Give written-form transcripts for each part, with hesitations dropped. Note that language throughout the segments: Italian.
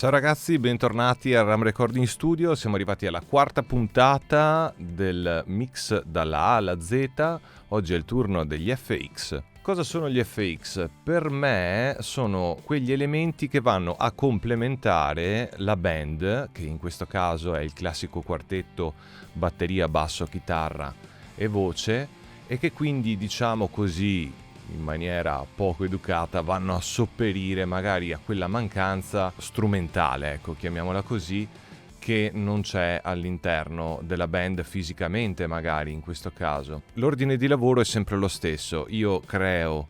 Ciao ragazzi, bentornati al Ram Recording Studio. Siamo arrivati alla quarta puntata del mix dalla A alla Z. Oggi è il turno degli FX. Cosa sono gli FX? Per me sono quegli elementi che vanno a complementare la band, che in questo caso è il classico quartetto batteria, basso, chitarra e voce, e che quindi, diciamo così, in maniera poco educata, vanno a sopperire magari a quella mancanza strumentale, ecco, chiamiamola così, che non c'è all'interno della band fisicamente, magari in questo caso. L'ordine di lavoro è sempre lo stesso. Io creo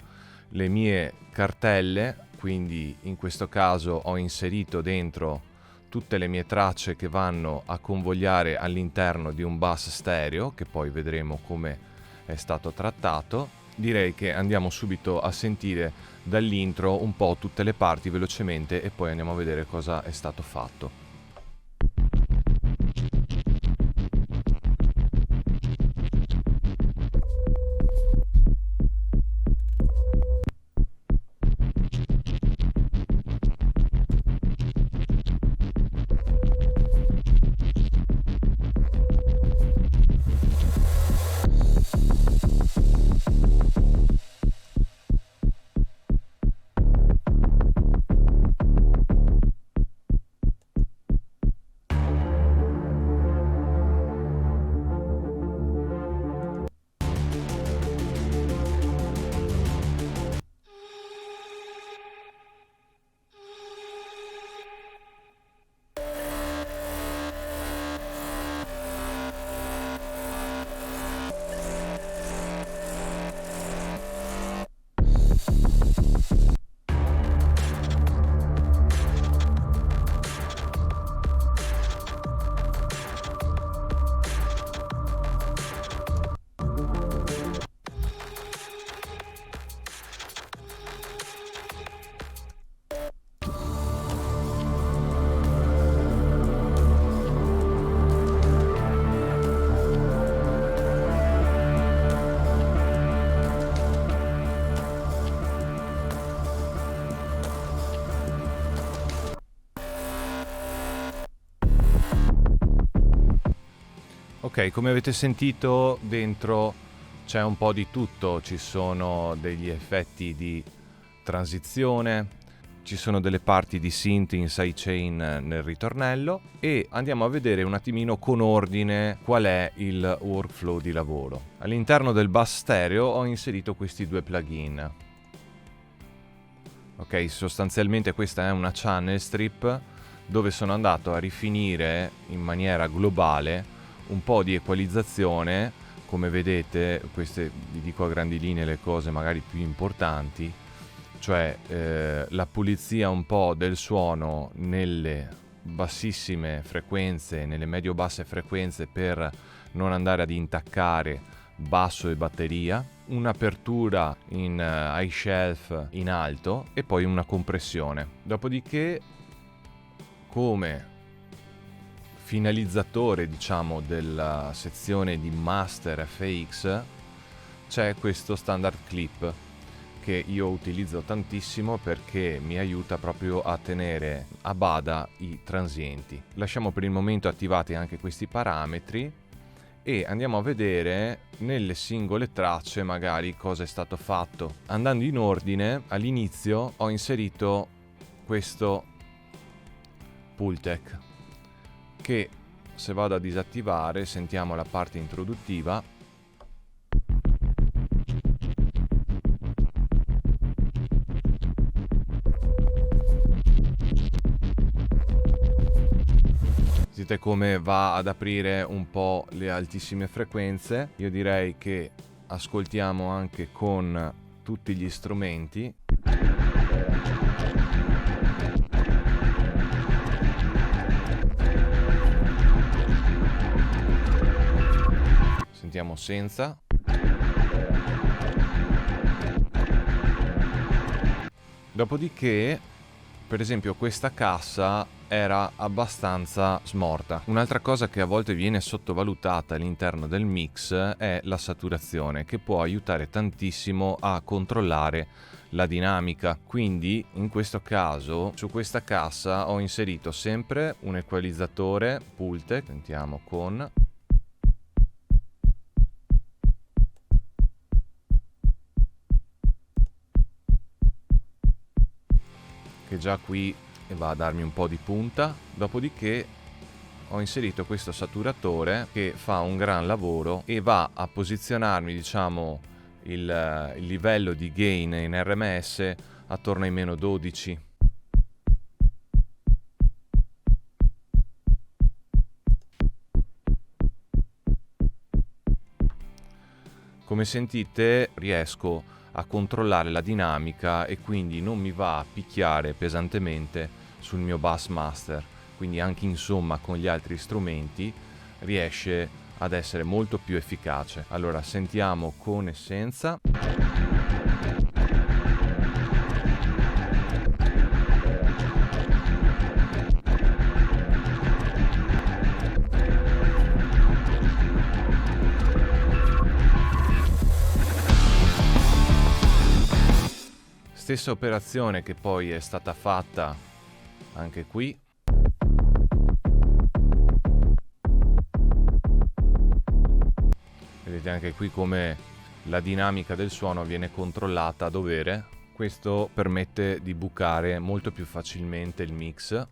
le mie cartelle, quindi in questo caso ho inserito dentro tutte le mie tracce che vanno a convogliare all'interno di un bus stereo, che poi vedremo come è stato trattato. Direi che andiamo subito a sentire dall'intro un po' tutte le parti velocemente e poi andiamo a vedere cosa è stato fatto. Ok, come avete sentito dentro c'è un po' di tutto, ci sono degli effetti di transizione, ci sono delle parti di synth in sidechain nel ritornello e andiamo a vedere un attimino con ordine qual è il workflow di lavoro. All'interno del bus stereo ho inserito questi due plugin. Ok, sostanzialmente questa è una channel strip dove sono andato a rifinire in maniera globale un po' di equalizzazione. Come vedete, queste vi dico a grandi linee le cose magari più importanti, cioè la pulizia un po' del suono nelle bassissime frequenze, nelle medio-basse frequenze, per non andare ad intaccare basso e batteria, un'apertura in high shelf in alto e poi una compressione. Dopodiché, come finalizzatore, diciamo, della sezione di Master FX, c'è questo standard clip che io utilizzo tantissimo perché mi aiuta proprio a tenere a bada i transienti. Lasciamo per il momento attivati anche questi parametri e andiamo a vedere nelle singole tracce magari cosa è stato fatto. Andando in ordine, all'inizio ho inserito questo Pultec che, se vado a disattivare, sentiamo la parte introduttiva. Vedete come va ad aprire un po' le altissime frequenze. Io direi che ascoltiamo anche con tutti gli strumenti. Sentiamo senza. Dopodiché Per esempio questa cassa era abbastanza smorta. Un'altra cosa che a volte viene sottovalutata all'interno del mix è la saturazione, che può aiutare tantissimo a controllare la dinamica. Quindi in questo caso su questa cassa ho inserito sempre un equalizzatore Pultec, sentiamo con... che già qui va a darmi un po' di punta. Dopodiché ho inserito questo saturatore che fa un gran lavoro e va a posizionarmi, diciamo, il livello di gain in RMS attorno ai meno 12. Come sentite riesco a controllare la dinamica e quindi non mi va a picchiare pesantemente sul mio bass master, quindi anche insomma con gli altri strumenti riesce ad essere molto più efficace. Allora sentiamo con essenza. Stessa operazione che poi è stata fatta anche qui. Vedete anche qui come la dinamica del suono viene controllata a dovere. Questo permette di bucare molto più facilmente il mix.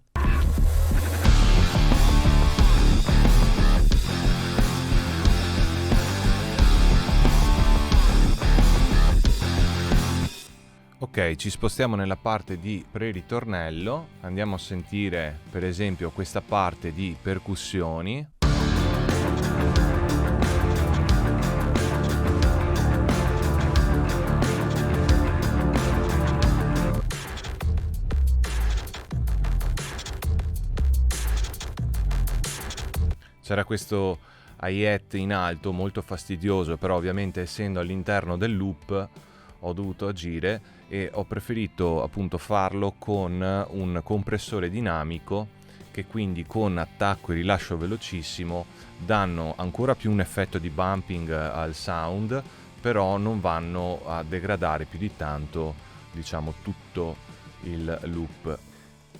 Ok, ci spostiamo nella parte di pre-ritornello, andiamo a sentire per esempio questa parte di percussioni. C'era questo hi-hat in alto molto fastidioso, però ovviamente essendo all'interno del loop ho dovuto agire e ho preferito appunto farlo con un compressore dinamico che quindi con attacco e rilascio velocissimo danno ancora più un effetto di bumping al sound, però non vanno a degradare più di tanto, diciamo, tutto il loop.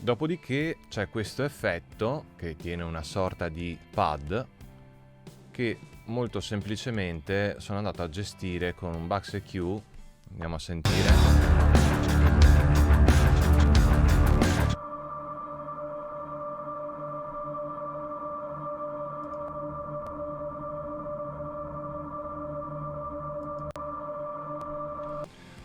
Dopodiché c'è questo effetto che tiene una sorta di pad che molto semplicemente sono andato a gestire con un Bax EQ. Andiamo a sentire.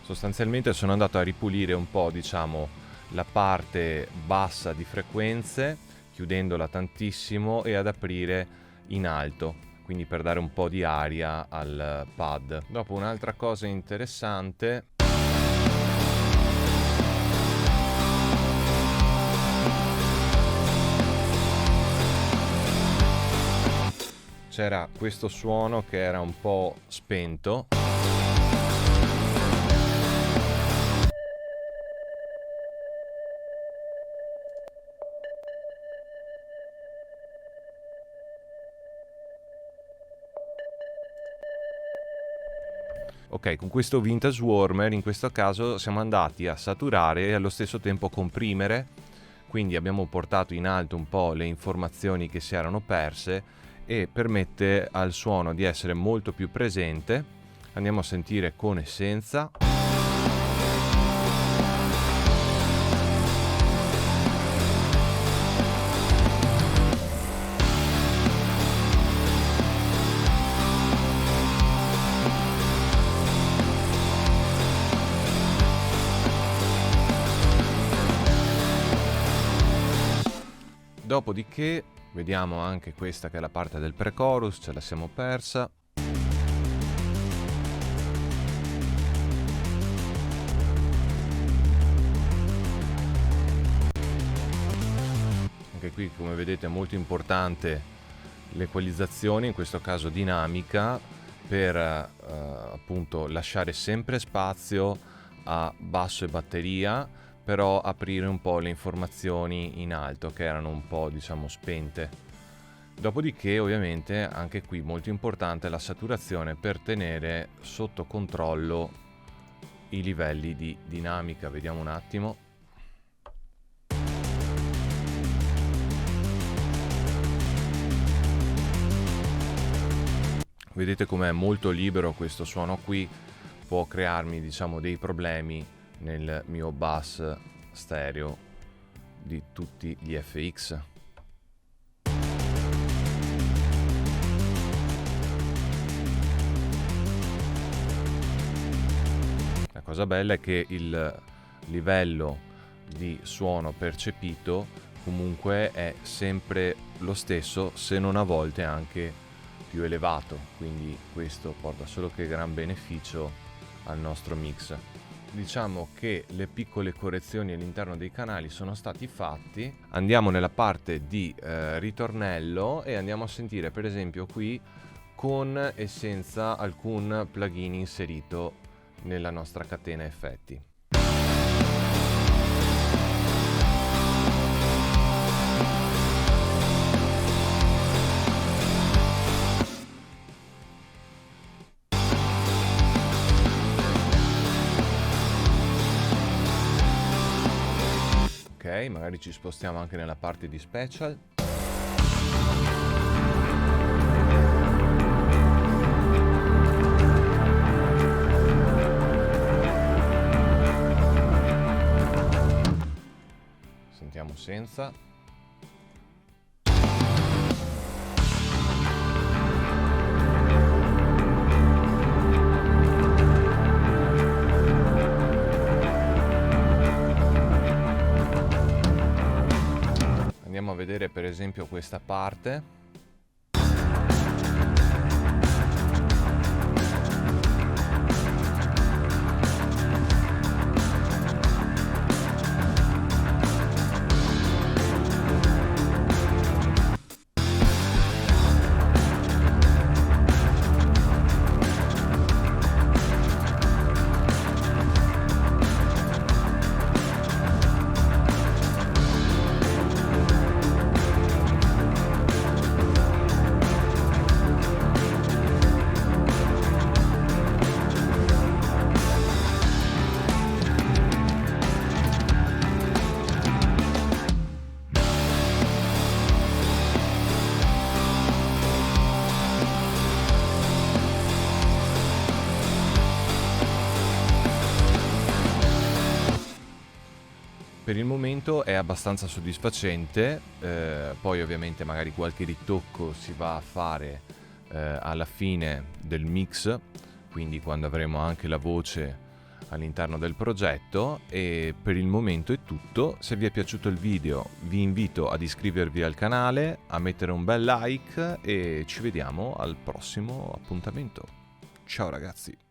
Sostanzialmente sono andato a ripulire un po', diciamo, la parte bassa di frequenze, chiudendola tantissimo e ad aprire in alto, quindi per dare un po' di aria al pad. Dopo un'altra cosa interessante, c'era questo suono che era un po' spento. Ok, con questo Vintage Warmer in questo caso siamo andati a saturare e allo stesso tempo comprimere, quindi abbiamo portato in alto un po' le informazioni che si erano perse e permette al suono di essere molto più presente. Andiamo a sentire con essenza. Dopodiché vediamo anche questa che è la parte del pre-chorus, ce la siamo persa. Anche qui, come vedete, è molto importante l'equalizzazione, in questo caso dinamica, per appunto lasciare sempre spazio a basso e batteria, però aprire un po' le informazioni in alto che erano un po', diciamo, spente. Dopodiché ovviamente anche qui molto importante la saturazione per tenere sotto controllo i livelli di dinamica. Vediamo un attimo. Vedete com'è molto libero questo suono qui, può crearmi, diciamo, dei problemi nel mio bus stereo di tutti gli FX. La cosa bella è che il livello di suono percepito comunque è sempre lo stesso, se non a volte anche più elevato, quindi questo porta solo che gran beneficio al nostro mix. Diciamo che le piccole correzioni all'interno dei canali sono stati fatti. Andiamo nella parte di ritornello e andiamo a sentire per esempio qui con e senza alcun plugin inserito nella nostra catena effetti. Ok, magari ci spostiamo anche nella parte di special. Sentiamo senza. Andiamo a vedere per esempio questa parte. Per il momento è abbastanza soddisfacente, poi ovviamente magari qualche ritocco si va a fare alla fine del mix, quindi quando avremo anche la voce all'interno del progetto. E per il momento è tutto. Se vi è piaciuto il video vi invito ad iscrivervi al canale, a mettere un bel like e ci vediamo al prossimo appuntamento. Ciao ragazzi!